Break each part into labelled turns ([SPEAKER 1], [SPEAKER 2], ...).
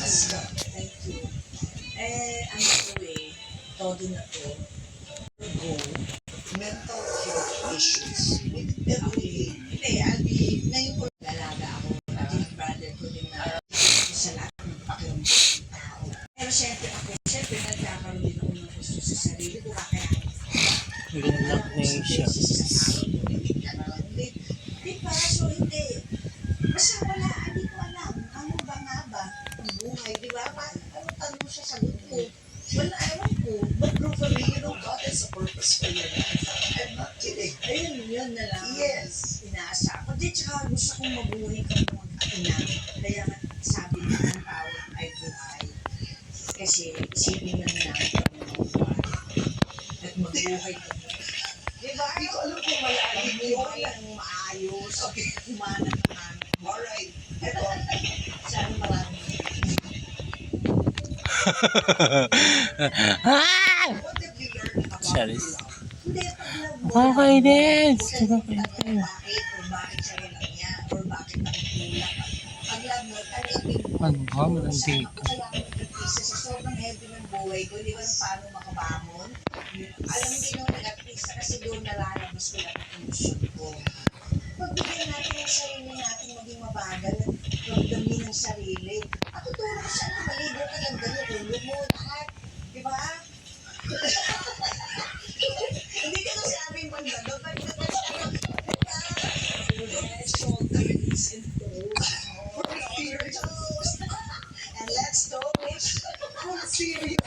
[SPEAKER 1] Thank you. Ano ko todo na to. Go. Mental health issues. Hindi, ngayon ko lalaga ako. Pati ng brother ko din na sa lahat ng pakiramdam ng tao. Pero syempre nagkakaroon din ako ng gusto sa sarili ko. Kaya
[SPEAKER 2] Good luck nation.
[SPEAKER 1] Diba? So hindi. Basta wala, hindi ko alam. Ano ba nga ba? Ang buhay, di ba? Ano tanong siya sagot ko? Wala, ewan ko. But for me, God has a purpose for your life. I'm not kidding. Ayun, yun na lang. Yes. Inaasa ako. Di, tsaka gusto kong mabuhay ka ng mag-ina. Kaya sabi na ang tawag ay buhay. Kasi isipin lang natin ang buhay. At magbuhay ka. Diba? Hindi ko alam kung malalim buhay ang maayos. Okay. Humana naman. Alright. Ito. Sana marami. What have you learned about
[SPEAKER 2] Charis.
[SPEAKER 1] love? Hindi, pag love mo.
[SPEAKER 2] Okay, Des.
[SPEAKER 1] Bakit siya rin niya? Or bakit ang kulang? Pag love mo, tanggapin mo.
[SPEAKER 2] Ano nga, malandi ka.
[SPEAKER 1] Sa sobrang heavy ng buhay ko, di ba paano makabangon? Alam mo din ako nag-artista kasi doon nalalabas ko lang ang emosyon ko. Pagbigyan natin ang sarili natin maging mabagal at ramdamin ng sarili. At tutulong ko sana maligo ka ng gano'n, ulo mo, lahat. Di ba? Hindi ka nasabing magdado, pag nagdado, shoulders and toes. And let's toes. Full serious.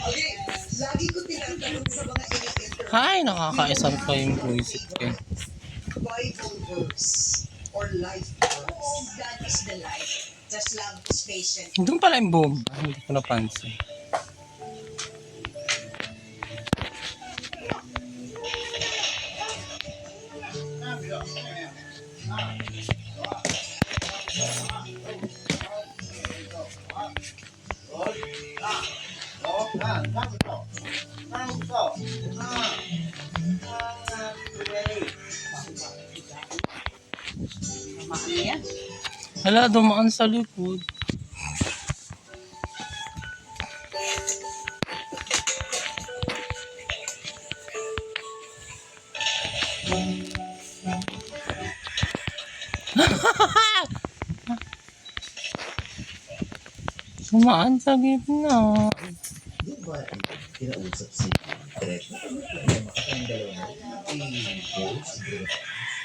[SPEAKER 1] Okay, lagi ko tinatanong sa mga ini-interview.
[SPEAKER 2] Ay, nakakaisang ko yung buwisit ko.
[SPEAKER 1] Bible verse or life verse. Oh, God is the life. Just love is patient.
[SPEAKER 2] Doon pala yung bomba. Hindi ko napansin. Hala, dumaan sa likod. Dumaan sa gitna.
[SPEAKER 3] Di ba kinausap si Direk? Problema ka tayong dalawa na i-post siguro.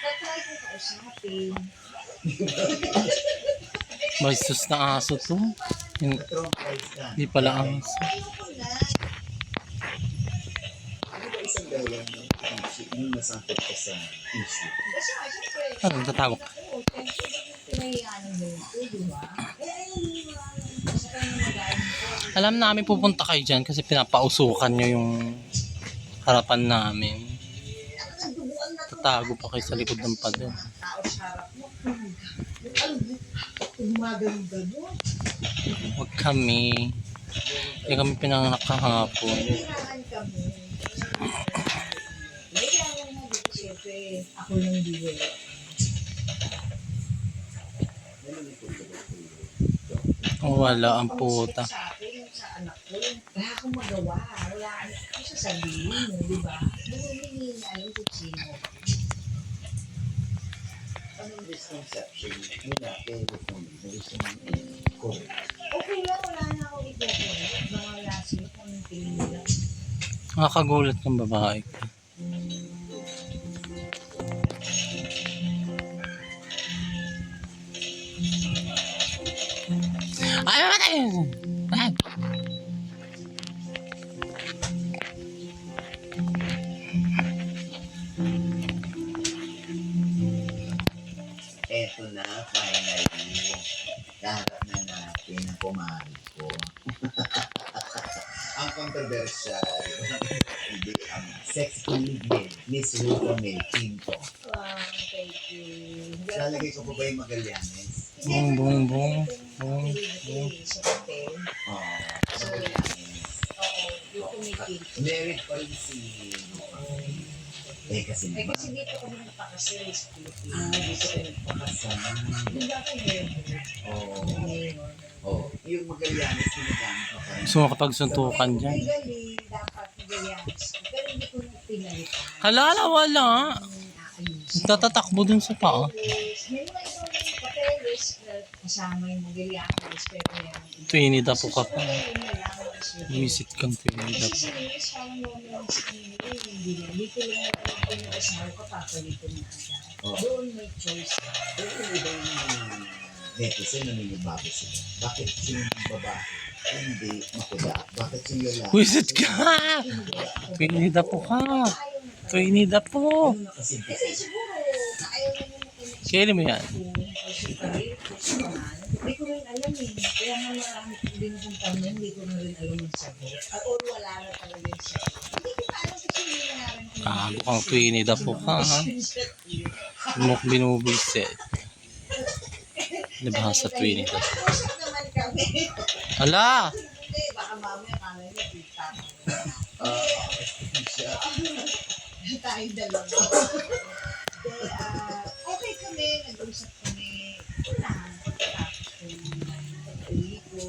[SPEAKER 1] Tatry ko kausapin.
[SPEAKER 2] May sus na aso to.
[SPEAKER 3] Na-traumatize ka.
[SPEAKER 2] Hindi pala aso.
[SPEAKER 1] Ayoko na.
[SPEAKER 3] Ano ba isang dahilan ng issue yung nasangkot ka sa issue?
[SPEAKER 1] Kasi syempre,
[SPEAKER 2] Ano, nagtatago ka?
[SPEAKER 1] pinahiyaan mo ito, di ba? Ayun yung sa kanya magaling ko.
[SPEAKER 2] Alam namin pupunta kayo dyan kasi pinapausukan nyo yung harapan namin.
[SPEAKER 1] Nagdubuan na ito.
[SPEAKER 2] Tatago pa kayo sa likod ng pader.
[SPEAKER 1] Tao sa harap mo. Gumagano'n gano'n.
[SPEAKER 2] Huwag kami. Hindi kami pinanganak kahapon.
[SPEAKER 1] Hirahan kami. Kaya lang na dito, siyempre, ako yung diwe.
[SPEAKER 2] Oh, wala ang puta.
[SPEAKER 1] Sa akin, sa anak ko, wala akong magawa. Wala akong sasabihin mo, di ba? Hindi alam kung sino.
[SPEAKER 3] Anong misconception mula kay Rufon na gusto mong i-correct?
[SPEAKER 1] Okay lang, wala na akong ito-correct. Mga lasing kung anong tingin nila.
[SPEAKER 2] Nakakagulat ng babae ko. Ay, ay, ay.
[SPEAKER 3] Eto na, finally. Kaharap na natin ang kumari ko. Ang controversial, hindi ang sex commitment, Miss Rufa May Quinto.
[SPEAKER 1] Wow, thank you.
[SPEAKER 3] Lalagay ko pa ba yung Magallanes?
[SPEAKER 2] Bong, bong, bong. Bong,
[SPEAKER 1] Bong. Sa papel.
[SPEAKER 3] Oo, sa Magallanes.
[SPEAKER 1] Oo, yung kumikil.
[SPEAKER 3] Merit pa rin si Rufa May. Kasi
[SPEAKER 1] Eh
[SPEAKER 3] naman.
[SPEAKER 1] kasi dito kami nagpakasal sa Pilipinas.
[SPEAKER 3] Dito kayo nagpakasal.
[SPEAKER 1] Di ba kayo?
[SPEAKER 3] Oo.
[SPEAKER 1] Ngayon.
[SPEAKER 3] Oo. Yung Magallanes, ginagamit pa rin.
[SPEAKER 2] Gusto mo kapagsuntukan dyan.
[SPEAKER 1] Legally, dapat Magallanes. Pero hindi ko na pinalitan.
[SPEAKER 2] Hala, wala.
[SPEAKER 1] Aayusin.
[SPEAKER 2] Tatatakbo dun sa paa.
[SPEAKER 1] May mga ibang papeles na kasama yung Magallanes. Pero yan.
[SPEAKER 2] Trinidad po ka pa.
[SPEAKER 1] Yun na lang ang issue.
[SPEAKER 2] Visit kang Trinidad.
[SPEAKER 1] Kasi sinus, parang naman sa kanila, hindi ko lang alam kung yung asawa ko, papalitin na agad.
[SPEAKER 3] Oo.
[SPEAKER 1] Doon may choice.
[SPEAKER 3] Pero yung ibang netizen naninibago sila. Bakit yung babae hindi makuda? Bakit yung lalaki?
[SPEAKER 2] Visit ka! Trinidad po ka. Trinidad po.
[SPEAKER 3] Ano kasi
[SPEAKER 1] Kasi siguro, ayaw na nila kinex
[SPEAKER 2] Kailan mo yan?
[SPEAKER 1] kasi career ko sa naman. Hindi ko rin alam eh. Kaya nga marami din kong tanong, hindi ko na rin alam ang sagot. Or wala na talaga yung sagot. Hindi ko pa alam kasi hindi na namin
[SPEAKER 2] Gago kang Trinidad po ka, ha? Muk binubisit. Diba sa Trinidad?
[SPEAKER 1] Usap naman kami.
[SPEAKER 2] Hala!
[SPEAKER 1] Hindi, baka mamaya kala niya kita.
[SPEAKER 3] siya.
[SPEAKER 1] Tayong dalawa. Then, okay kami, nag-usap kami. Wala, pagkatapos ko pag-uwi ko.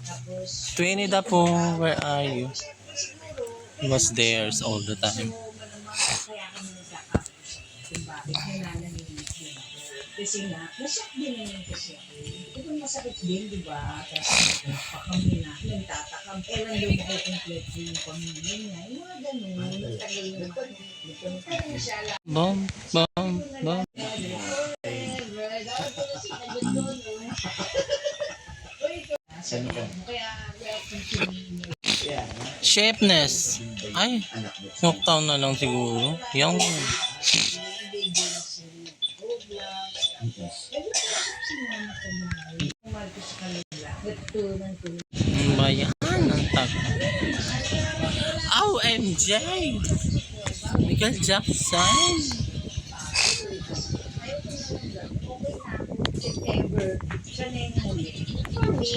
[SPEAKER 1] Tapos,
[SPEAKER 2] Trinidad po, where are you?
[SPEAKER 1] siyempre siguro,
[SPEAKER 2] He was there all the
[SPEAKER 1] so,
[SPEAKER 2] time.
[SPEAKER 1] malamang kaya kami nagkakausap kung bakit nananahimik din ako. Kasi nga, nasyak din naman kasi ako. Ito masakit din, di ba? Tapos pa kami na, nagtatakam. Kailan daw makukomplete yung pamilya niya? Yung mga ganun, tagal yung makukomplete. Kaya siya lang.
[SPEAKER 2] Bom, bom, bom.
[SPEAKER 1] Kaya continue.
[SPEAKER 3] Yeah.
[SPEAKER 2] Chefness. Ay,
[SPEAKER 3] Anak mo.
[SPEAKER 2] knockdown na lang siguro. Yung bayan ang tag. OMG! Michael Jackson.
[SPEAKER 1] September, siya na yung huli. Hindi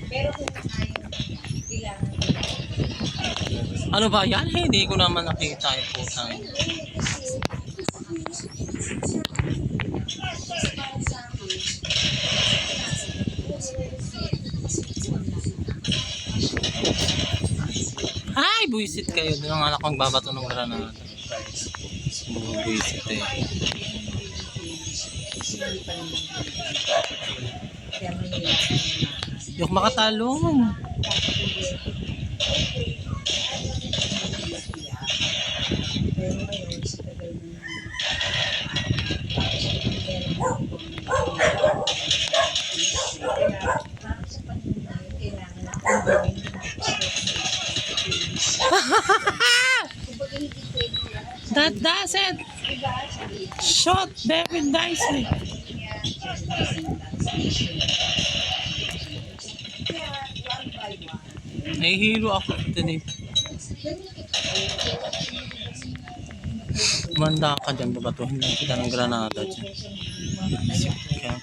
[SPEAKER 1] pero kung ayaw, kailangan ko.
[SPEAKER 2] Ano ba yan? Hindi ko naman nakita yung putang. Ay, buisit kayo. Doon ang anak kong babato ng granada. Buisit eh.
[SPEAKER 1] Kaya may
[SPEAKER 2] Yok makatalong.
[SPEAKER 1] pero ngayon, sa tagal ng kaya parang sa panahon na yun, kailangan natin gawin yung kumbaga hindi pwede lahat.
[SPEAKER 2] That doesn't
[SPEAKER 1] Diba? Sabi
[SPEAKER 2] shot very nicely.
[SPEAKER 1] niya, kaya one by one,
[SPEAKER 2] Nahihilo ako today. Manda ka dyan, babatuhin lang kita ng granada dyan. Kaya,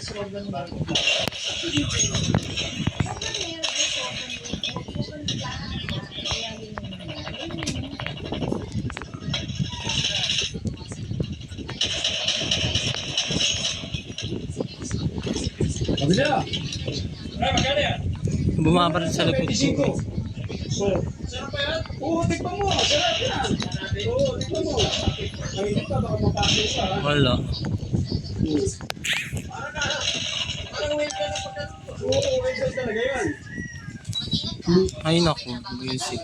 [SPEAKER 1] sobrang bago.
[SPEAKER 4] Kabila!
[SPEAKER 2] bumabaril sa likod ko.
[SPEAKER 4] Sarap pa yan? Oo, tikman mo. Sarap yan. Oo, tikman mo. Mainit ka, baka mapasok ka.
[SPEAKER 2] Wala.
[SPEAKER 4] Parang wait ka na pagka... Oo, wait ka talaga yan.
[SPEAKER 2] Ay naku, buisit.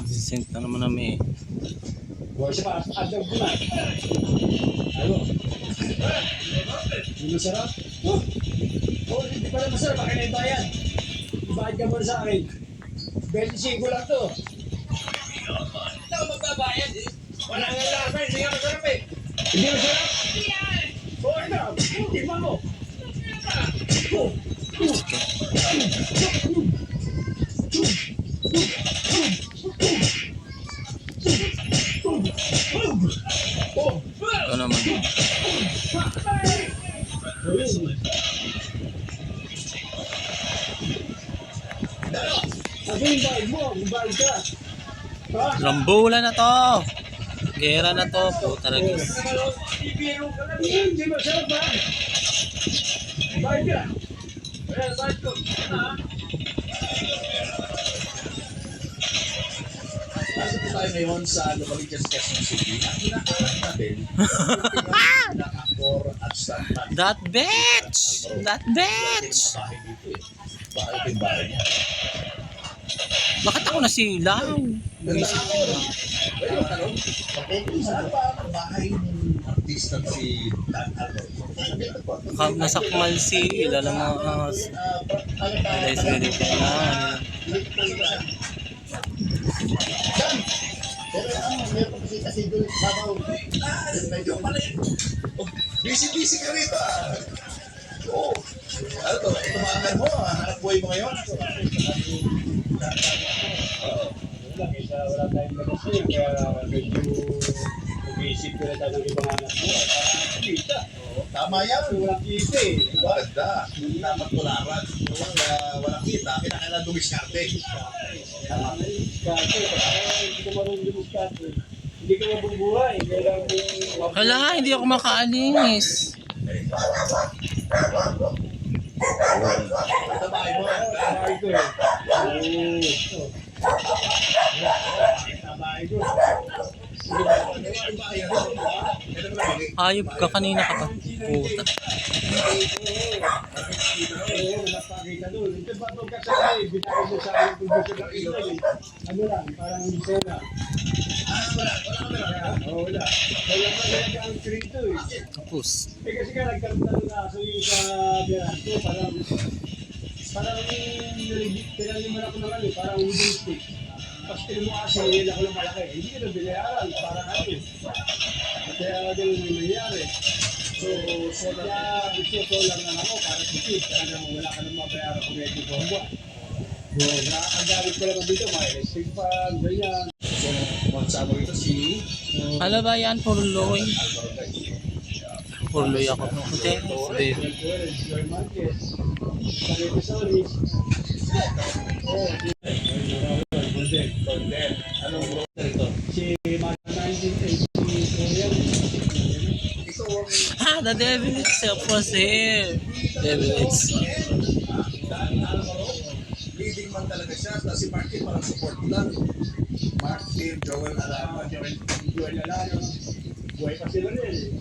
[SPEAKER 2] Sisint na naman namin eh.
[SPEAKER 4] Buhay siya pa, adang ko na. Ano? Hindi masarap? Oh, oh, hindi pala masarap. Akin na yung bayan. Ibayad ka muna sa akin. 25 lang to. Ito, magbabayad eh. Wala nga laban, hindi nga masarap eh. Hindi masarap? Hindi yan. Oo, ano? Tingnan mo. Oh,
[SPEAKER 2] Ikaw naman.
[SPEAKER 4] Kasi yung bayad mo, yung bayad ka. Ha?
[SPEAKER 2] Lambulan na to. Gera na to. Puta ragis.
[SPEAKER 4] Ibiro ka lang yun, di ba? Sarap ba? Bayad ka. Ayan, bayad ko. Ha?
[SPEAKER 3] Nasa po tayo ngayon sa Localities Quezon City at kinakalat natin ng Angkor at Stuntman.
[SPEAKER 2] That bitch! That bitch!
[SPEAKER 3] Bahay dito eh. Bahay ito yung bahay niya.
[SPEAKER 2] Bakit ako nasilaw?
[SPEAKER 3] Pero tanong, saan ba ang bahay ng artista si Dan Albert?
[SPEAKER 2] Nasa Kumalsi. Alam mo, guys, ready ko na.
[SPEAKER 3] Pero meron kasi kasi doon babaw. Medyo pala yun. Busy-busy ka rito ah. Oo. Ano to? Tumakan mo ah. Hanap buhay mo ngayon. Oo.
[SPEAKER 4] Wala tayong magasin, kaya medyo mag-iisip ko na tayo ng ibang anak mo. Para kita.
[SPEAKER 3] Tama yan.
[SPEAKER 4] Walang kita eh.
[SPEAKER 3] Maganda. Dapat tularan. Walang kita. Kinakailan dumiskarte. Tama.
[SPEAKER 4] Kasi, hindi ko marunong lumiskate. Hindi ko mabubuhay. Kailangan mo...
[SPEAKER 2] Hala, hindi ako makaalis.
[SPEAKER 3] Ito bahay mo.
[SPEAKER 4] Bahay ko eh. Bahay ko.
[SPEAKER 2] Hayop ka, kanina ka pa. Puta.
[SPEAKER 4] Oo, napakita doon. Ito ba itong kasali? Bitakin mo sa akin kung gusto ng ilo eh. Ano lang, parang gusto na.
[SPEAKER 3] Wala kamera.
[SPEAKER 4] Oo, wala. Kaya pa talaga ang krito eh.
[SPEAKER 2] Tapos.
[SPEAKER 4] Eh kasi ka nagkaroon ng aso yung sa biyahan ko, parang tinaliman ako ng ano, parang wooden stick. Tapos tinumukas yung nila ko ng malaki. Hindi ko na binayaran, parang ano. Kaya ganun yung nangyayari. So kaya gusto lang na ako para sikip. Kaya wala ka nang mabayaran kung medyo bomba. So, ang gamit ko lang dito, may electric fan, ganyan.
[SPEAKER 3] So, magsama rito si
[SPEAKER 2] Ano ba yan? Purloy. Purloy ako. Hindi. Hindi.
[SPEAKER 4] Joy Marquez. Sarito sorry.
[SPEAKER 3] Condel. Anong brother ito?
[SPEAKER 4] Si Mata 1980 yan.
[SPEAKER 2] The devil itself was here. Devil itself.
[SPEAKER 3] Leading man talaga siya. Tapos si Martin parang support lang. Martin, Joel Alama.
[SPEAKER 4] Joy Lalano. Buhay pa sila rin.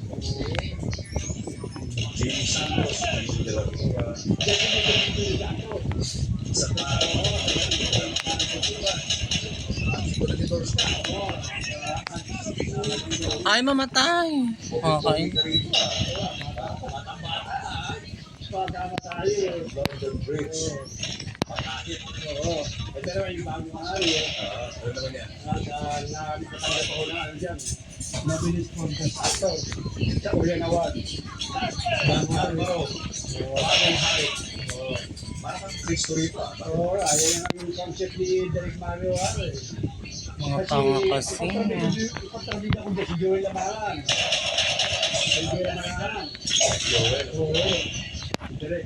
[SPEAKER 3] Jimmy Santos. Sa tao.
[SPEAKER 2] Ay, mamatay. Okay.
[SPEAKER 4] Pagkamatay.
[SPEAKER 3] London Bridge.
[SPEAKER 4] Oo. Ito naman yung bagong hari.
[SPEAKER 3] Ano naman yan?
[SPEAKER 4] Nakatanggap ako na ano dyan. Mabilis contractor. Sa Ulian Award. Bagong hari.
[SPEAKER 3] Bagong hari. Parang kang Cristo rito.
[SPEAKER 4] Oo, ayan ang concept ni Derek Mario Hari.
[SPEAKER 2] Mga tanga kasi.
[SPEAKER 4] Ipagtrabida ko dyan si Joel Lamaran. Si Joel Lamaran.
[SPEAKER 3] Joel.
[SPEAKER 4] Oo. Derek.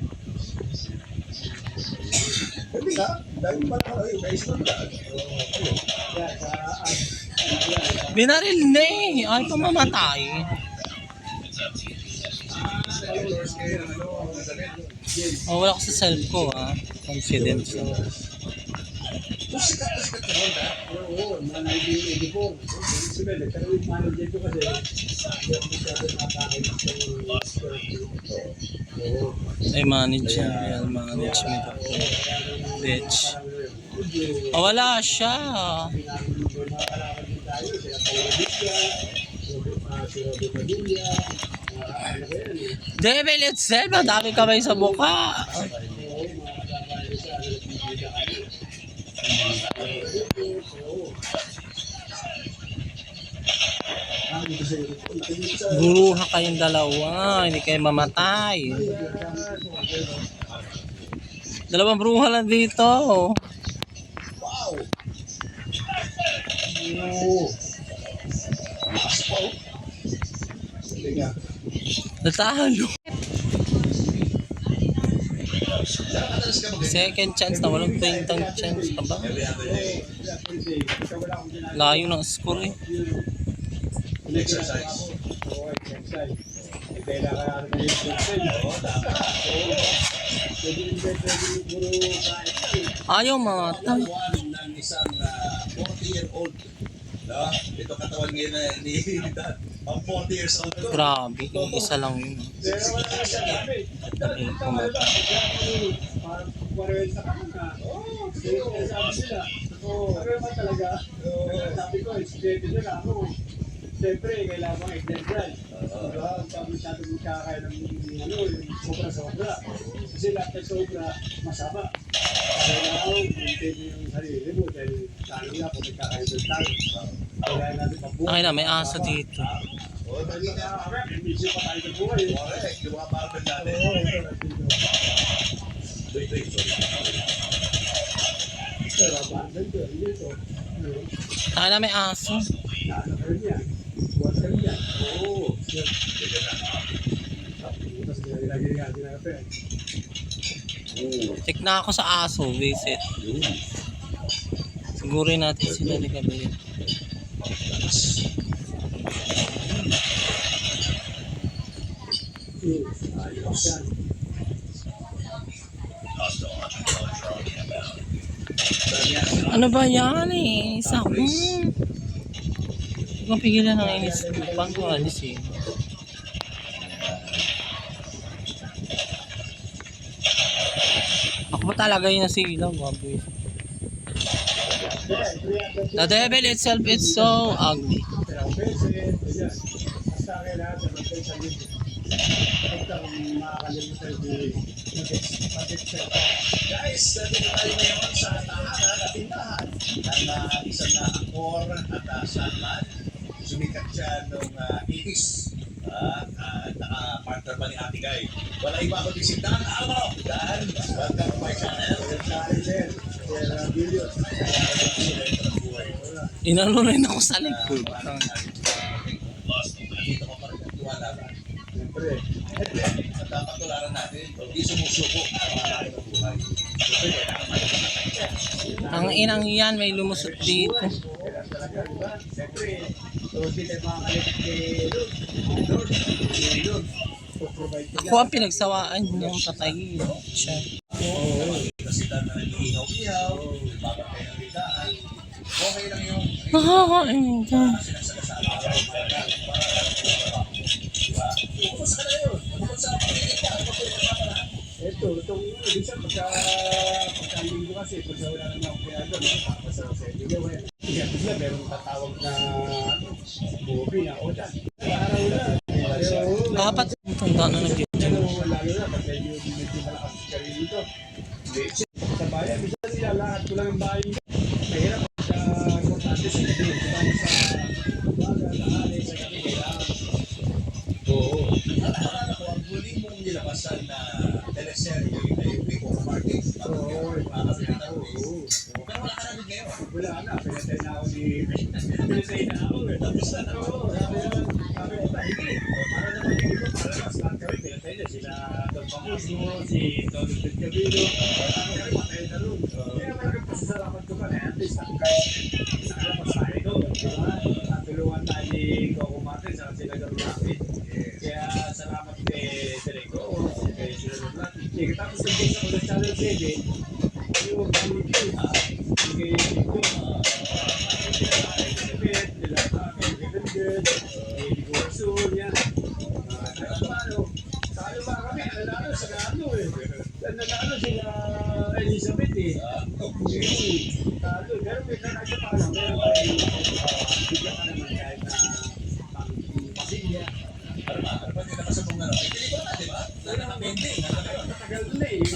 [SPEAKER 3] Hindi nga. Dahil pala kayo. May isang daan.
[SPEAKER 4] Yan, sa
[SPEAKER 2] Binaril na eh. Ay, pamamatay.
[SPEAKER 3] Endorse kayo ng ano. Ang damit.
[SPEAKER 2] Oh, wala ko sa self ko, ha. Confident.
[SPEAKER 3] Sikat na sikat naman ha.
[SPEAKER 4] Oo, na 1984. Sabi, nagkaroon yung manager ko kasi hindi ako masyado nakakakit
[SPEAKER 2] Ay, manager. Yan, management ako. Bitch. Oh, wala siya. Devil itself, ang dami kamay sa mukha. Guruha kayong dalawa, hindi kayo mamatay. Dalawang bruha lang dito.
[SPEAKER 3] Wow! Oo. Lakas pa oh. Sige nga.
[SPEAKER 2] Natalo.
[SPEAKER 3] Diyan ka na Madalas ka mag-ganyan.
[SPEAKER 2] Second chance na walang 20 chance ka ba?
[SPEAKER 3] Every other day.
[SPEAKER 2] Layo ng score eh.
[SPEAKER 3] Exercise.
[SPEAKER 4] Oo, exercise. Kailangan natin yung exercise.
[SPEAKER 3] Oo, tama.
[SPEAKER 4] Pwede rin puro kain.
[SPEAKER 2] Ayaw matay.
[SPEAKER 3] Katawan ng isang 40-year-old. No? Ito katawan ngayon na ni Dad. Ang 40 years old ko.
[SPEAKER 2] Grabe, isa lang yun.
[SPEAKER 4] Pero wala na siya sabi.
[SPEAKER 2] Dahil pumatay.
[SPEAKER 4] Parang 40 ka na. Oo, sabi nila. Oo, ano naman talaga? Sabi ko, estudyante nila ako. Siyempre, kailangan mong exercise. Diba? Pag masyadong magkakaya ng yung sobra-sobra. Kasi lahat ng sobra, masama. Kailangan maintain mo yung sarili mo dahil talo nga kung nagkakaya ng talo. Kailangan natin pagbuhay.
[SPEAKER 2] Ay na, may aso dito.
[SPEAKER 3] Oo, dali na.
[SPEAKER 4] Imbisyo pa tayo ng buhay.
[SPEAKER 3] Correct. Yung mga barbell natin.
[SPEAKER 4] Oo, ito nandito.
[SPEAKER 3] Wait, sorry.
[SPEAKER 4] Pero, bakit dito?
[SPEAKER 2] Ay na, may aso.
[SPEAKER 4] Ano ka rin yan? Buwan ka rin yan. Oo.
[SPEAKER 3] Ganyan na.
[SPEAKER 4] Tapos nilagay nga din ang pen.
[SPEAKER 2] Check na ako sa aso, visit. Sigurin natin sila ni Gabriel.
[SPEAKER 4] Ayos yan.
[SPEAKER 2] Ano ba yan eh? Isa ko. Huwag kang pigilan ng inis. Pang ko alis eh. Ako ba talaga yung nasilaw? Baboy. The devil itself is so ugly.
[SPEAKER 4] Pero pwede, ayan. Basta kailangan sa mga sa video. Basta kung makakalimutan yung mag-exercise.
[SPEAKER 3] Guys, nandito tayo ngayon sa tahanan at tindahan ng isang aktor at stuntman. Sumikat siya nung 80s. Naka-partner pa ni Ate Guy. Wala iba kundi si Dan Alvaro. Dan, welcome to my channel.
[SPEAKER 4] Sorry, sir. Pero video.
[SPEAKER 2] Inano rin ako sa likod.
[SPEAKER 3] Dito ko pa rin ang tuwala ba?
[SPEAKER 4] Siyempre.
[SPEAKER 3] At dapat tularan natin. Hindi sumusuko ang mga ng buhay.
[SPEAKER 2] Ang inang yan, may lumusot dito.
[SPEAKER 4] Kailangan talaga, di ba? Siyempre, hindi tayo makakalit kay Lord. Kay Lord. Provide ko
[SPEAKER 2] Ako ang pinagsawaan yung patay siya.
[SPEAKER 3] Kasi Dan na nag-ihaw-ihaw, babagay ng lidaan. Okay lang yung
[SPEAKER 2] Nakakain ka.
[SPEAKER 3] sinasagasama ko. Kumusta ka na yun? Kumusta sa pagkikinig ka?
[SPEAKER 4] itong isa pagka-linggo kasi pagka wala naman ako kaya doon, tapos sa linggo eh. Kaya bigla meron tatawag na movie na o dyan. Araw na. Pero
[SPEAKER 2] Dapat tanda na nag-video.
[SPEAKER 4] lalo na pag medyo malakas ka rin dito. Sa bayan, bisa nilalakad ko lang ang bayan. Mahirap sa importante sa gabi. Diba sa umaga, tanghali, sa gabi, kailangan.
[SPEAKER 3] Oo. Naalala ko, ang huli mong nilabasan na teleserye ay yung Big of Market.
[SPEAKER 4] Oo,
[SPEAKER 3] Makakapita ko eh. Pero wala ka na din ngayon.
[SPEAKER 4] wala na. Pinatay na ako ni... Pinatay na ako eh. Tapos na ako. Sabi ko, hindi. Para naman hindi ko para mas lang kami. Pinatay na sila Don Pamuso, si Don Cabilo. Ano kami, matay na rin. Kaya malaking pasasalamat ko pa na at least nakalabas tayo doon. Diba? Natulungan tayo ni Coco Martin sa sila gawin namin. Kaya salamat kay Dereko, kay sila Doblat. Tapos nag-base ako sa Channel 7, yung video, kay Chico, Elizabeth eh. Talo, pero may kakasya pa lang. Meron pa rin bigyan ka naman kahit na pang-pasilya.
[SPEAKER 3] Ano ba nilabasan mong ano? Ay, pelikula na, di ba? Lalo na pending.
[SPEAKER 4] Matagal na eh. Oo,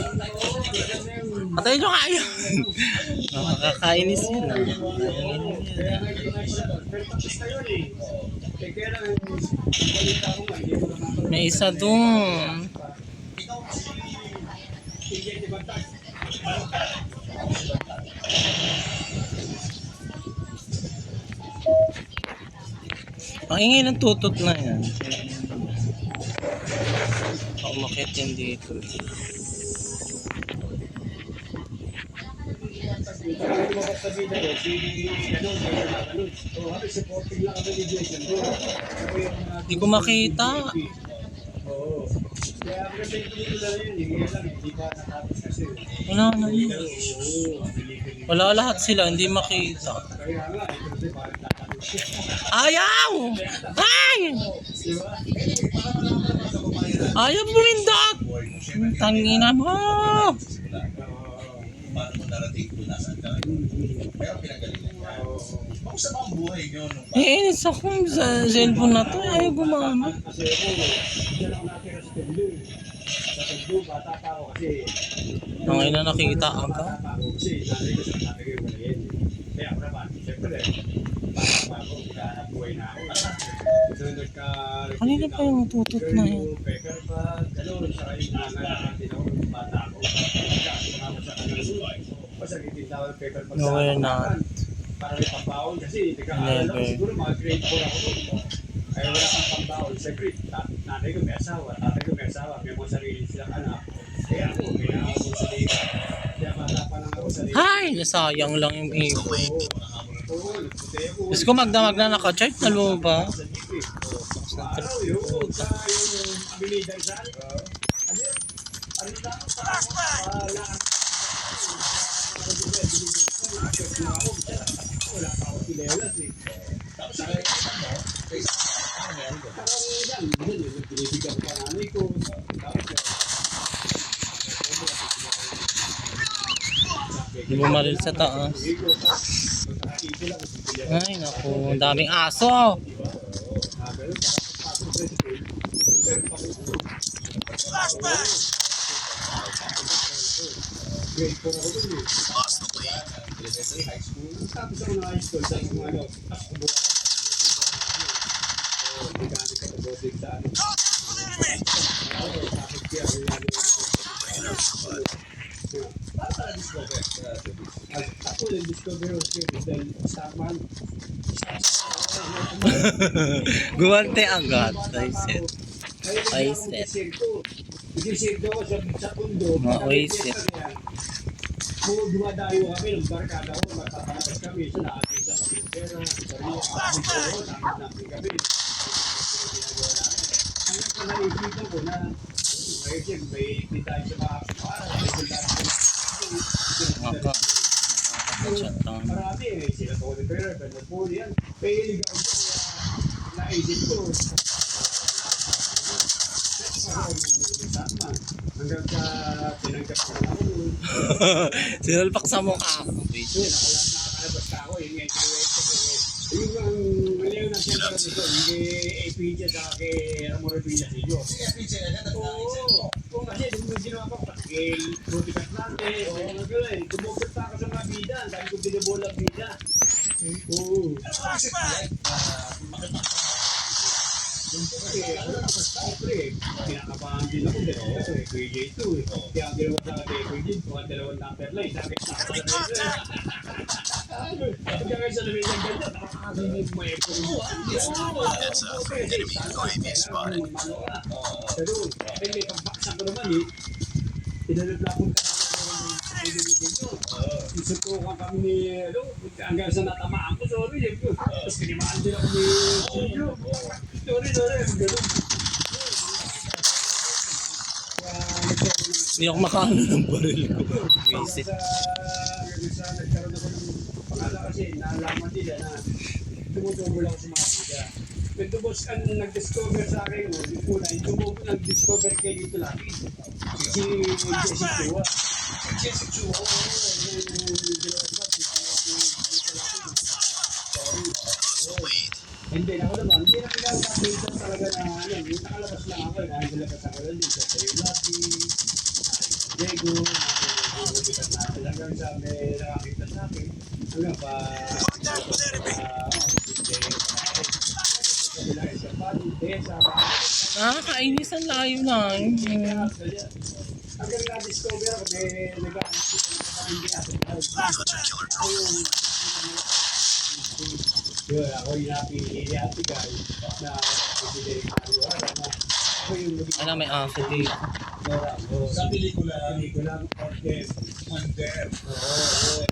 [SPEAKER 4] matagal na yung...
[SPEAKER 2] Patay nyo kayo. Nakakainis yun ah.
[SPEAKER 4] Kaya pero tapos na yun eh. Kaya lang yung balita ko nga, hindi ko naman.
[SPEAKER 2] May isa doon.
[SPEAKER 4] Tigil di Bantag.
[SPEAKER 2] Ang ingay ng tutot na yan. Umakit yan dito.
[SPEAKER 4] Kaya lumabas sa bida ko, si Ganon, kaya na Ganon. So, halos supporting lang kami ni Jason doon. Sabi yung mga...
[SPEAKER 2] Hindi ko makita.
[SPEAKER 4] Oo. Kaya kasi yung pelikula na yun, hindi lang, hindi pa natapos kasi.
[SPEAKER 2] Wala na yun.
[SPEAKER 4] Oo.
[SPEAKER 2] Wala lahat sila, hindi makita.
[SPEAKER 4] Kaya nga, ito kasi parang tatapos siya.
[SPEAKER 2] Ayaw! Ay!
[SPEAKER 4] Di ba?
[SPEAKER 2] Ayaw bumindot! Tangina mo!
[SPEAKER 3] Paano mo narating kung nasaan ka ngayon? Pero pinagalingan niya. Kamusta ba ang buhay niyo nung
[SPEAKER 2] Iinis ako sa cellphone na to. Ayaw gumana.
[SPEAKER 4] Kasi ako, dyan ako nakatira sa Tondo. Sa Tondo, bata pa ako kasi...
[SPEAKER 2] Ang ina nakita agad.
[SPEAKER 4] Bata pa ako kasi nanay ko sa tatay ko wala yan. Kaya ako naman, siyempre, bata pa ako, magkahanap buhay na ako. So,
[SPEAKER 2] Kanina pa yung tutot na yan.
[SPEAKER 4] Yung pecker pa, gano'n, saka yung nangalaan din ako ng bata ako. Kasi naman sa kanal doon. Basta nagtitinda ako ng pecker pa
[SPEAKER 2] No, we're not.
[SPEAKER 4] para may pambaon kasi nagkakaalala ko
[SPEAKER 2] Never.
[SPEAKER 4] siguro mga grade 4 ako doon. Ay wala kang pambaon. Siyempre, nanay ko may asawa, tatay ko may asawa, may mga sarili silang anak. Kaya ako, may ako sa liga. Kaya bata pa lang ako sa liga.
[SPEAKER 2] Ay, nasayang lang yung ipon.
[SPEAKER 4] Oo, nagputi ako.
[SPEAKER 2] Tapos kung magdamag na naka-chart, nalo ba?
[SPEAKER 4] Sa jeep eh. Araw yun, sa yung abilida isa. Ano yun? Ano lang sa wala pa ako sinelas eh.
[SPEAKER 3] Tapos nakikita mo, ano meron ko?
[SPEAKER 4] Parang yan, binibigyan ko pa nanay ko.
[SPEAKER 2] Hindi mo maril sa taas. Ay, naku, ang daming aso.
[SPEAKER 4] Grade 4 ako dun eh.
[SPEAKER 3] Elementary, high school.
[SPEAKER 4] Tapos ako na high school, sa mga ano, tapos kumuha ako ng mechanic at robotic sa ano. Tapos kaya
[SPEAKER 3] Paano ka na-discover?
[SPEAKER 4] ako nag-discover ako dahil Starman.
[SPEAKER 2] Guwante agad. Ay, set. Ay, set.
[SPEAKER 4] Nag-sirko ako sa pundo.
[SPEAKER 2] Mga oisit.
[SPEAKER 4] Kung dumadayo kami, ng barkada ko, magpapalakas kami, sa nakakita kami ng pera, sa rin, tapos namin kami. Hanggang sa naisita ko na, may tayo sa mga
[SPEAKER 2] Maka.
[SPEAKER 4] marami eh, sila Tony Ferrer, Bernard Paul, yan. Pahilig ako sa naisip ko. Hanggang sa tinanggap ko na ako noon.
[SPEAKER 2] Sinalpak sa mukha.
[SPEAKER 4] Nakakalabas ka ako, yun nga yung kinuwento ko. Yung ang maliw na siyempre dito, hindi APJ sa kay Ramon Revilla sa iyo.
[SPEAKER 3] Sige, PJ, agad at
[SPEAKER 4] Oo, kung kasi yung ginawa ko, buti ka natin, dumugod pa ako sa mga bida, ang dami kong binibola ang bida. Oo.
[SPEAKER 3] Ano ba isip mo yan?
[SPEAKER 4] Kasi wala ka siyempre, kinakabahan din ako dahil kasi Kuya J2 eh. Kaya ang ginawa sa akin, Kuya J2, ang dalawang number line, sabi ko sa pagkakay sa lamin ng ganyan, nakakasinig mo eh. That's enemy UAV spotted. Pero, may pagbaksak ko naman eh, pinalulapon ka isutukan kami ni, ano, hanggang sa natamaan ko, sorry, tapos kinimaan din ako ni Silvio. Sorry, gano'n.
[SPEAKER 2] Hindi ako makaano ng baril ko. Visit.
[SPEAKER 4] Sa nagkaroon ako ng pangalan kasi naalaman nila na tumutubo lang sa mga bida. Pero boss, ang nag-discover sa akin, yung una, yung tumubo nag-discover kayo dito lagi. Si Jesse Chua.
[SPEAKER 3] Jesse Chua.
[SPEAKER 4] Hindi, ako naman, hindi na pinakakita talaga na ano, yung nakalabas lang ako, nakalabas ako lang dito sa yung Lucky, Diego, hanggang sa may nakakita sa akin, hanggang pa,
[SPEAKER 2] Kainis ang layo na.
[SPEAKER 4] hanggang na-discover ako, may nag-aalis ko sa hindi ako. Yun, ako yung happy guy na ibigay ko ako yung
[SPEAKER 2] Ano, may aso dito.
[SPEAKER 3] Sa pelikula,
[SPEAKER 4] pelikula
[SPEAKER 3] Wonder.
[SPEAKER 4] Oo.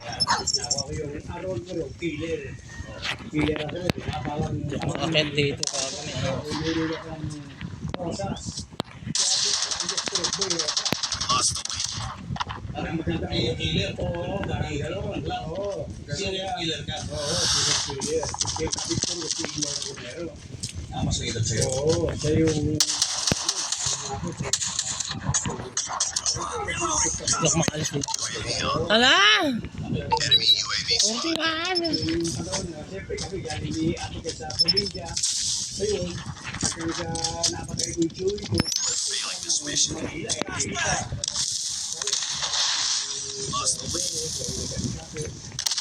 [SPEAKER 4] Nakuha ko yung aron ko yung killer. Killer ako, pinapawang
[SPEAKER 2] Makakit dito pa kami.
[SPEAKER 4] nilulok ng rosas. Parang maganda
[SPEAKER 3] Ay, yung killer.
[SPEAKER 4] Oo, parang gano'n. Oo,
[SPEAKER 3] Sino yung killer ka?
[SPEAKER 4] Oo, killer. Kaya kapit ko yung killer ko meron.
[SPEAKER 3] Mas kailan sa'yo.
[SPEAKER 4] Oo, siya yung
[SPEAKER 2] Hindi ako makalis dito. Hala! Kunti ba?
[SPEAKER 4] siyempre kami galing ni ate ka sa probinsya. Ayun, kaya napatay ko yung chewy ko.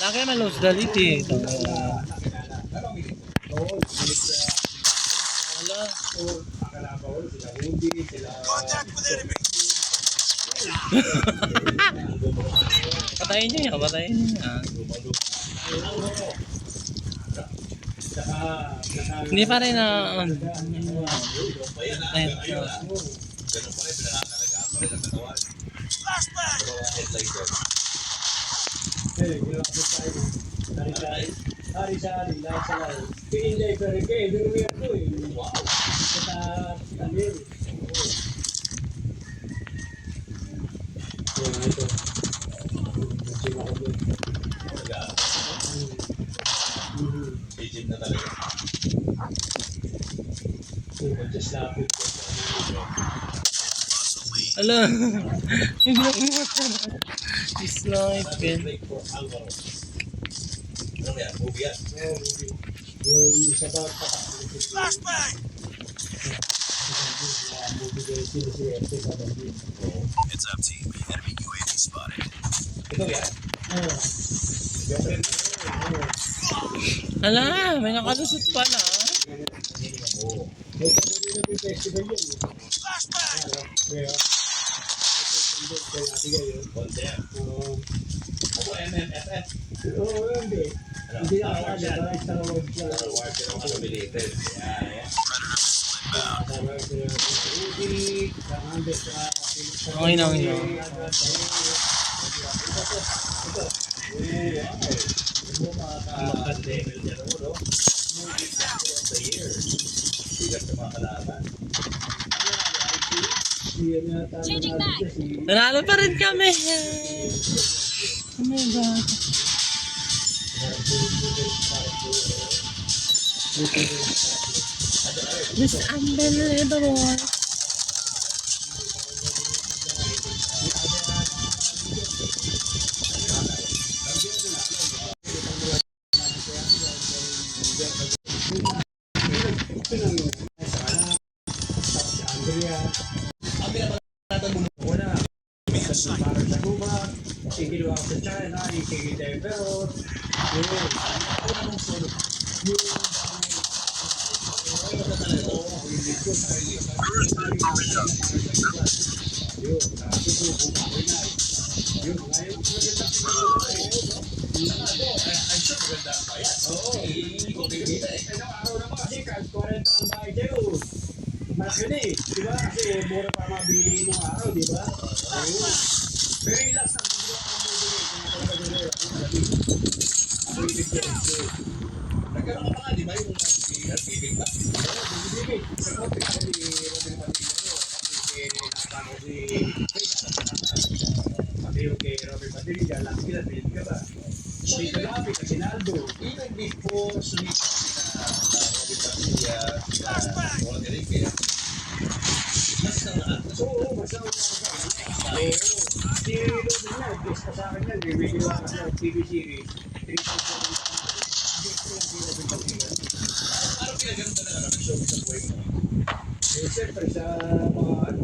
[SPEAKER 2] Laki naman los daliti.
[SPEAKER 4] Oo, balik sa
[SPEAKER 2] Hala.
[SPEAKER 4] akalabaw, sila Rudy, sila...
[SPEAKER 2] Patayin niyo yan. Patayin niyo yan. Hindi pa rin na... Ayun.
[SPEAKER 3] Ganun pa rin, pinakakalagaan pa rin ang katawan. Pero headlight yan.
[SPEAKER 4] Eh, ginamit tayo. Hari-hari, lahat sa lahat. Pinilay pa rin kayo, durumihan ko eh. Wow! Sa talir. Oo, ito. Sila ko doon.
[SPEAKER 3] Legit na talaga.
[SPEAKER 4] Just lapit ko.
[SPEAKER 2] Hala. Yung ginagawa ko. Sniper.
[SPEAKER 3] Break for Alvaro. Ano yan? Movie yan?
[SPEAKER 4] Yung isa ba flashback!
[SPEAKER 5] Heads up, team. Enemy UAV spotted.
[SPEAKER 3] Ito yan?
[SPEAKER 2] Hala. May nakalusot pala.
[SPEAKER 3] Oo. Konti yan. Ako MMFF.
[SPEAKER 4] Hindi na ako
[SPEAKER 3] Star
[SPEAKER 4] parang Star Wars lang.
[SPEAKER 3] Star Wars pero unrelated. Yan.
[SPEAKER 2] Okay na, okay na.
[SPEAKER 3] Bigat sa mga kalaban.
[SPEAKER 4] Changing back!
[SPEAKER 2] Nanalo pa rin kami. Oh my God. This is unbelievable.
[SPEAKER 4] Para sa Cuba, sigil ako sa China, sigil tayo pero malaki na eh, di ba? Kasi mura pa mabili ng araw, di ba? Pero yung last na bigla ako mabili, kung ako nagagawin, ako ibigay.
[SPEAKER 3] Nagkaroon ka pa nga, di ba? Yung bibig ba?
[SPEAKER 4] Bibig, sa kote ako ni Rodel Padilla, kasi nakapano si pati yung kay Robert Padilla, laki na, bilhin ka ba?
[SPEAKER 3] So,
[SPEAKER 4] Dito na kami, kasi Naldo.
[SPEAKER 3] even before sumikat sina Robin Padilla, sina Juan Enrique, mas na
[SPEAKER 4] Oo, basta ako na si Rodel na, guest pa sa akin yan, bibigyan ko ako sa TV series. 3,000
[SPEAKER 3] parang pinagano talaga na nag-showbiz sa buhay mo.
[SPEAKER 4] eh, siyempre sa mga ano,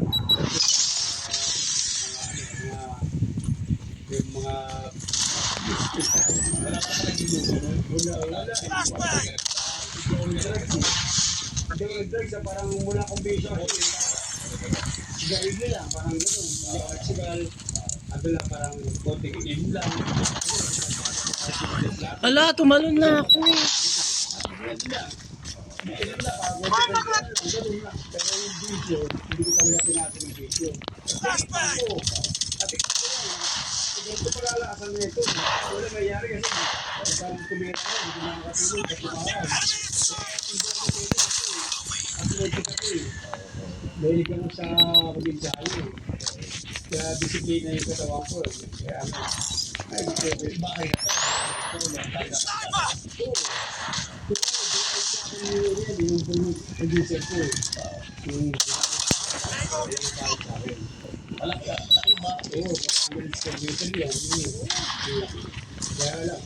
[SPEAKER 4] yung mga
[SPEAKER 3] Wala pa ka naging lugo, no?
[SPEAKER 4] wala. Hindi ko nag-drugs, parang mula kong bisyo kasi sigarilyo lang, parang gano'n. Hindi ako nagsigal. Ano lang, parang konting inim lang.
[SPEAKER 2] Ala, tumalon na ako eh.
[SPEAKER 4] Inim lang, parang konting lang, gano'n lang. Pero yung bisyo, hindi ko talaga tinatin yung bisyo. Flashback! At ikaw lang, Ito palalasan na ito. Wala nangyari kasi parang kumita na, hindi na makatulog kasi mahal. At medyo kasi, dahil ka na sa pag-insali. Kaya disiplina yung katawan ko. Kaya ano, ay,
[SPEAKER 3] Bahay na to.
[SPEAKER 4] yung producer ko eh. Yung
[SPEAKER 3] Malaki ah. Malaki ba?
[SPEAKER 4] oo, parang distributor yan. Kaya lang,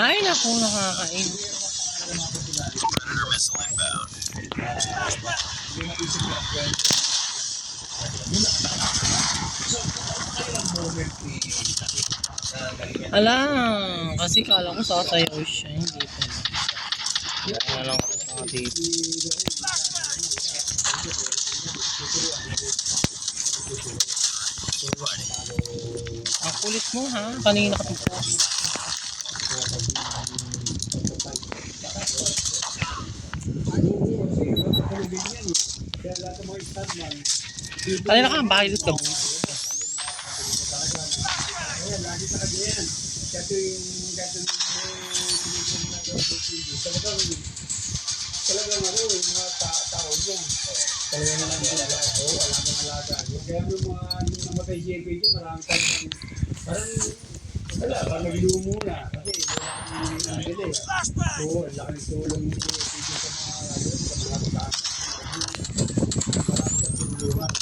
[SPEAKER 2] Ay, naku, nakakain.
[SPEAKER 5] Predator missile inbound.
[SPEAKER 2] Ala, kasi kala ko sasayaw siya, hindi pa. Kaya lang ako sa dito. Ang kulit mo ha, kanina ka tumpo.
[SPEAKER 4] kaya lahat ng mga stuntman,
[SPEAKER 2] Kanina ka, bakit ka?
[SPEAKER 4] ayan, lagi sa kanya yan. Kato yung talagang ano, yung mga tao niya. Talagang lang talaga. Oo, alagang alaga. Kaya yung mga nung namatay si Ege dyan, marami tayong parang wala, parang naglumo na. Kasi wala ang bili. Oo, ang laki ng tulong ni Ege sa mga pagkakas. Marami sa tulungan.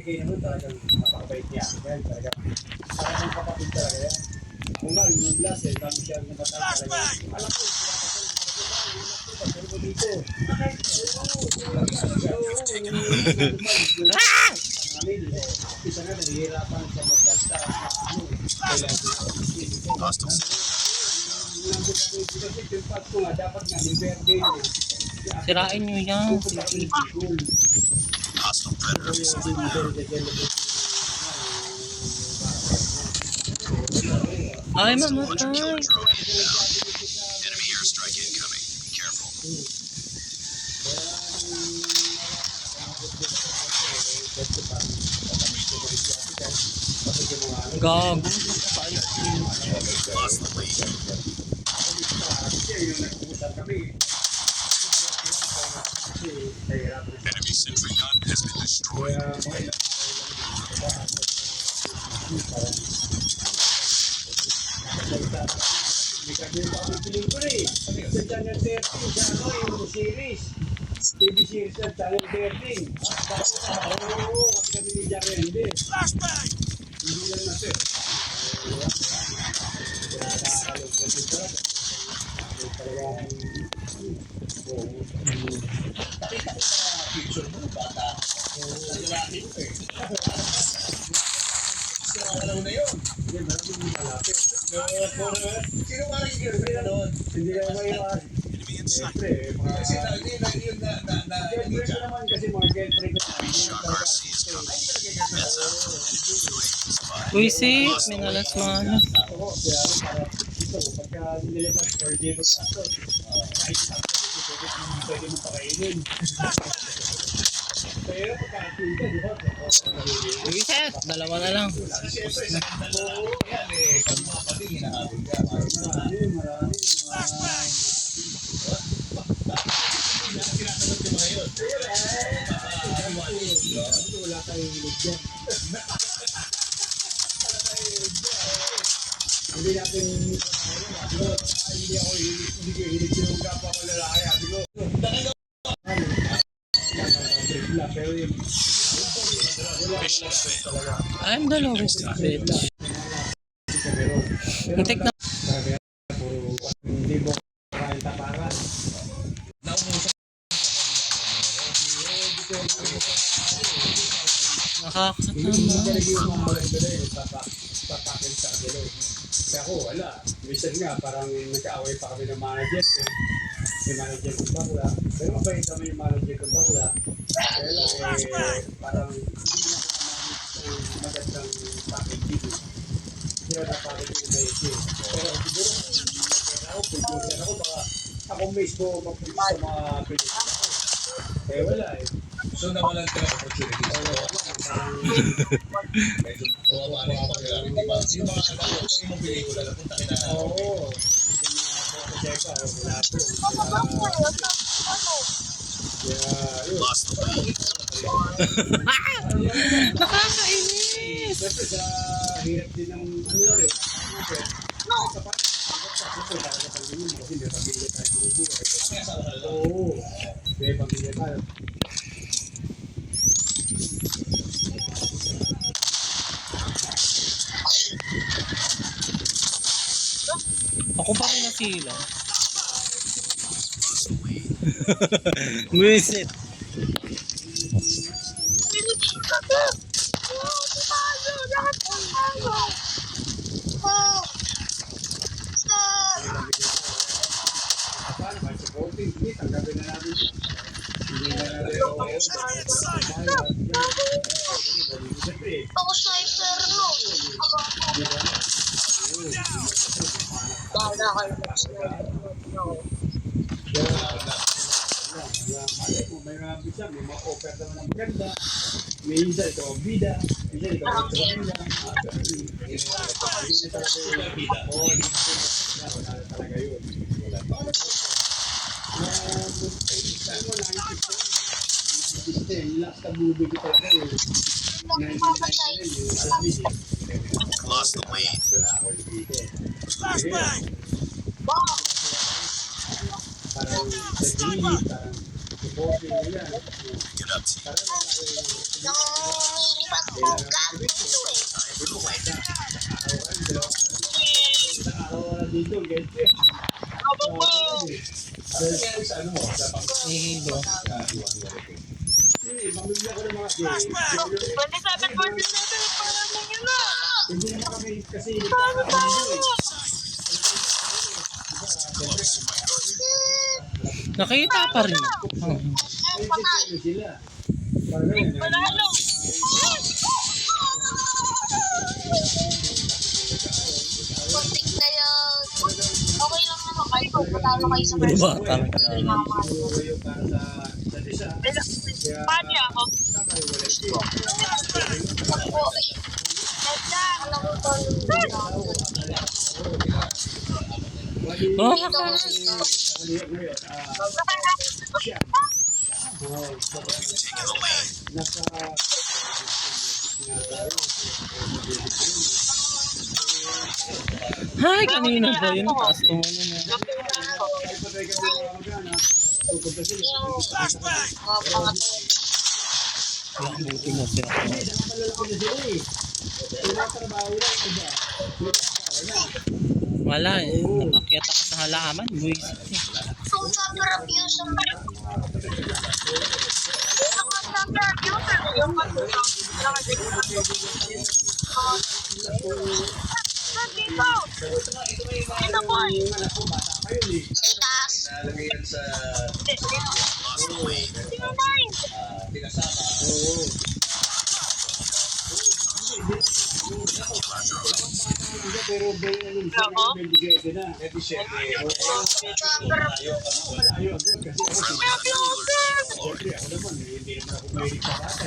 [SPEAKER 4] Kaya naman talagang napakabait niya. Kaya talagang parang kapatid talaga yan. Ako nga, yung last eh, kami siya namatay talaga. Alam ko, pero dito. Isa nga, nahihirapan sa magdalta.
[SPEAKER 5] Hostile
[SPEAKER 4] Yung pag ko nga, dapat nga, may birthday mo.
[SPEAKER 2] Sirain nyo yan. Sige.
[SPEAKER 5] hostile predator missile.
[SPEAKER 2] Ay,
[SPEAKER 5] Killer
[SPEAKER 2] mamatay.
[SPEAKER 5] drone inbound. Enemy airstrike incoming. Be careful.
[SPEAKER 2] Gago.
[SPEAKER 5] Lost the lead. Enemy sentry gun has been destroyed.
[SPEAKER 4] May kagawin pa kami pelikula eh. Sa Channel 13, sa ano, yung series. TV series sa Channel 13. Oo, kasi kami ni Jarrende. Hindi lang na sir. Kaya nakakalungkot yung talaga. Talagang,
[SPEAKER 3] Nakita ko sa picture mo, bata. Lalaki mo eh. Sa araw na yun.
[SPEAKER 4] hindi, maraming malapit.
[SPEAKER 3] Sino ba naging girlfriend na doon?
[SPEAKER 4] Hindi ka maiwan.
[SPEAKER 5] Enemy in sight.
[SPEAKER 4] Siyempre, mga...
[SPEAKER 3] Kasi hindi yun na
[SPEAKER 4] Girlfriend ko naman kasi mga girlfriend ko.
[SPEAKER 5] Shock RC is coming. Heads up. UAV spotted.
[SPEAKER 2] Wisit, minalas-malas.
[SPEAKER 4] Oo, kaya para ito, pagka nililabas or di ba gastos, kahit sakto, pwede mo pakainin. Pero pagka-atinta, di ba?
[SPEAKER 2] Wisit, dalawa na lang.
[SPEAKER 3] Siyempre, sa dalawa yan eh. Kami mga pati, hinahabol ka.
[SPEAKER 4] Marami.
[SPEAKER 3] Sinasagot yung mga yun.
[SPEAKER 4] Wala tayong hilig dyan. Hindi natin, hindi ako hilig yung kapwa ko lalaki. Sabi ko, pero yung
[SPEAKER 2] I'm the lowest bitch. Yung tek na.
[SPEAKER 4] hindi mo kaya tapakan. Hindi mo
[SPEAKER 2] Nakakatama.
[SPEAKER 4] talaga yung mga magdala tapakin sa agalo. Kaya ako, wala. Minsan nga, parang nagkaaway pa kami ng manager. Yung manager kong bakla. Pero mabait kami yung manager kong bakla. Kaya lang, parang hindi na magandang package dito. Sila na package yung naisip. Pero siguro, ako, producer ako, baka ako mismo mag-produce sa mga pelikula ko. Eh wala eh.
[SPEAKER 3] So nawalan ka ng opportunities. Medyo kawawa na yung pagkakari. Di ba? Yung mga anak ko yung pelikula, napunta ka na.
[SPEAKER 4] Oo. Kaya ako, wala po. Kaya, yun.
[SPEAKER 2] Nakakainis!
[SPEAKER 4] Siyempre sa hirap din ng ano yun eh. Sa pamilya kasi may pamilya tayo sinubuhay. Oo. May pamilya tayo.
[SPEAKER 2] Ako pa rin nasila. Buisit.
[SPEAKER 4] Paano kahit supporting, hindi, tanggapin na natin siya. Hindi na natin ako. Siyempre,
[SPEAKER 5] Ako sniper, no? Bahala kayo mag-sniper. No.
[SPEAKER 4] may mga bisa, may mga offer naman ng maganda. May isa ito ang bida, isa ito ang maganda. Hindi na talaga yung bida. Oo, hindi na talaga yun. Last na movie ko talaga yun.
[SPEAKER 6] Lost the lead.
[SPEAKER 4] Flashbang! Parang sa gilid, parang supporting nila.
[SPEAKER 6] Get up, team.
[SPEAKER 5] Nangilipat ko gamit ito eh.
[SPEAKER 4] Araw-araw dito, ganyan.
[SPEAKER 3] Sa ano mo? Sa
[SPEAKER 2] Nihilo.
[SPEAKER 4] Pamilya ko ng mga gay.
[SPEAKER 5] 27, 47, parang yun na.
[SPEAKER 4] Hindi naman kami kasi
[SPEAKER 2] Nakita pa rin ako.
[SPEAKER 5] Patay.
[SPEAKER 4] sila. Parang ganyan.
[SPEAKER 5] Panalo. Konting na yan. Okay lang naman kayo kung patalo kayo sa
[SPEAKER 2] Puro
[SPEAKER 5] first
[SPEAKER 2] bata lang
[SPEAKER 5] Hindi
[SPEAKER 2] ka.
[SPEAKER 5] mamahal.
[SPEAKER 4] Yung para sa isa't isa.
[SPEAKER 5] Paano ako? Oo. Ganda. Alam mo ba?
[SPEAKER 2] Oh,
[SPEAKER 6] Taking the lead.
[SPEAKER 2] hi, kanina ba yun? Taas tumulong na. Buti mo siya. Wala eh. Nakakyat ako sa halaman. Buisit eh.
[SPEAKER 5] Kung super abuser. Ako super abuser. Yung dito. Dito boy. Sa taas.
[SPEAKER 3] nalagay yan sa
[SPEAKER 6] Lost the lead.
[SPEAKER 5] Sino na yun?
[SPEAKER 3] pinasama.
[SPEAKER 4] Pero
[SPEAKER 3] Edi syempre,
[SPEAKER 5] Super abuser.
[SPEAKER 4] malayo agad kasi ako
[SPEAKER 5] Super abuser.
[SPEAKER 4] siyempre ako naman hindi naman ako pwede sa bata.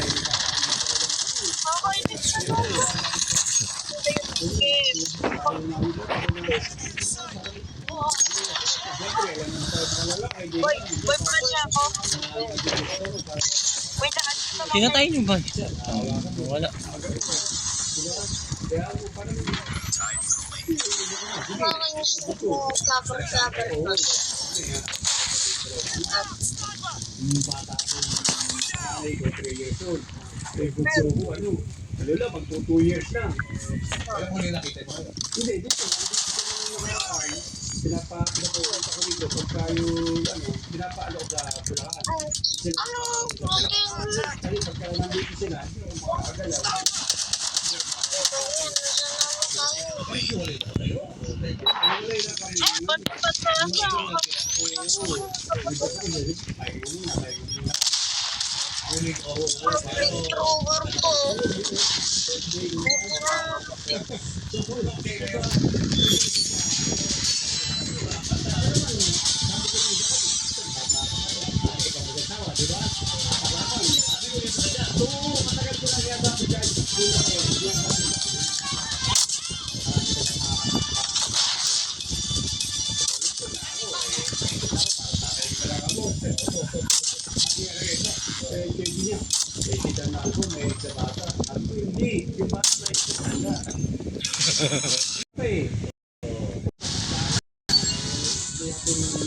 [SPEAKER 5] Okay, next na to. Game. Boy, boyfriend niya ako. Wait, nakasito lang.
[SPEAKER 2] Pinatay niyo ba? Wala.
[SPEAKER 5] Mga gusto ko sabar-sabar.
[SPEAKER 4] Ay, ko 3 years old. Eh, bunso ko, ano, lang, pag 2 years na.
[SPEAKER 3] alam mo na nakita mo.
[SPEAKER 4] Hindi, dito. Pinapapunta ko dito pagka yung, ano, pinapaalo ko sa Bulacan. Sila,
[SPEAKER 5] Ano? Fucking...
[SPEAKER 4] kasi pagka nandito sila, hindi ko makakagalaw. Wala lang kami.
[SPEAKER 5] Ba't na siya? Introvert ko.
[SPEAKER 4] Eh, pwede niya. Eh, kita na ako, may sa bata. Ako, hindi. Yung bata na isa tanda. Eh. Hindi ako